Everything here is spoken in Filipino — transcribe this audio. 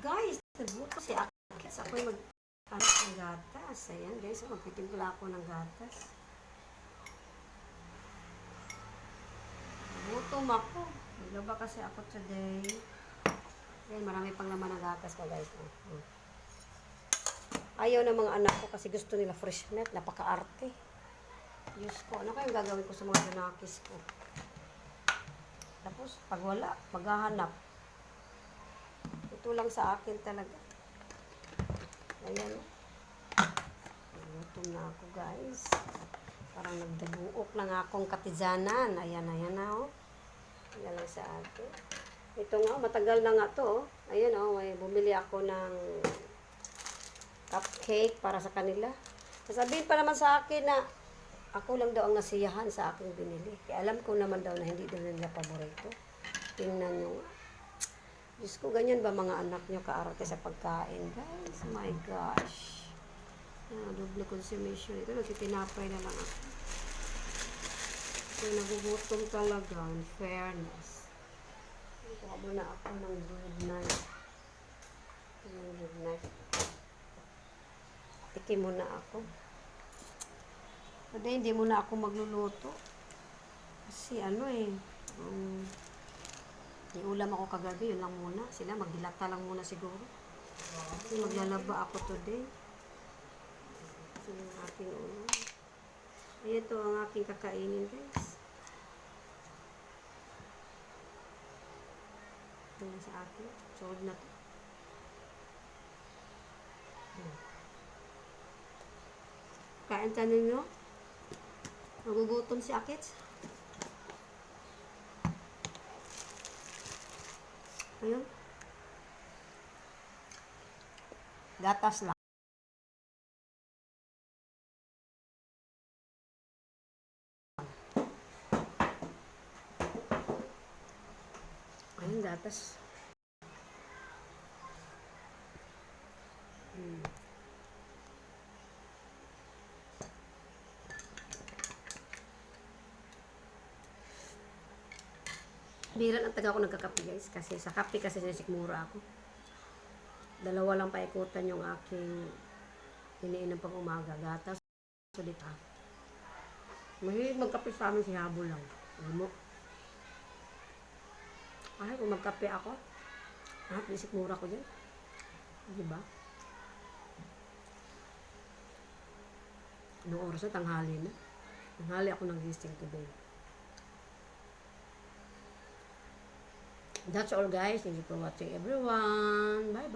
Guys, nagbuto si Akits. Ako'y mag-aras ng gatas. Ayan guys, magpitimpla ako ng gatas. Gutom ako. Naglaba kasi ako today. Ayan, marami pang laman ng gatas ko guys. Ayaw ng mga anak ko kasi gusto nila fresh milk. Napaka-arte. Diyos ko, ano kayong gagawin ko sa mga donakis ko? Tapos, pag wala, maghahanap. Ito lang sa akin talaga. Ayan. Gutom na ako guys. Parang nagdabuok lang akong katizanan. Ayan, ayan na oh. Ayan lang sa akin. Ito nga, matagal na nga to oh. Ayan oh, may bumili ako ng cupcake para sa kanila. Sasabihin pa naman sa akin na ako lang daw ang nasiyahan sa aking binili. Kaya alam ko naman daw na hindi daw nila paborito. Tingnan nyo nga. Diyos ko, ganyan ba mga anak nyo kaarte sa pagkain? Guys, oh my gosh. Double consumption. Ito, nagtitinapay na lang ako. So, nagugutom talaga. In fairness. Kuha muna ako ng good night. Good night. Tikim muna ako. Pero hindi muna ako magluluto. Kasi ano yung ulam ako kagabi, yun lang muna. Sila magdilata lang muna siguro. Kasi maglalaba ako today. Ito yung aking ulam. Ayan to ang aking kakainin guys. Ito na sa akin. Solid na to. Kain tayo nyo. Nagugutom si Akits. Ayun. Gatas lang. Ayun, gatas. Biran ang taga ako nagkakape guys. Kasi sa kape kasi sinisikmura ako. Dalawa lang paikutan yung aking iniinom pang umaga. Gatas. Sulit ha. Mahilig magkape sa amin si Habo lang. Alam mo. Ay, kung magkape ako, sinisikmura ko dyan. Diba? Noong oras na, tanghali na. Tanghali ako nag-gising today. That's all guys. Thank you for watching everyone. Bye bye.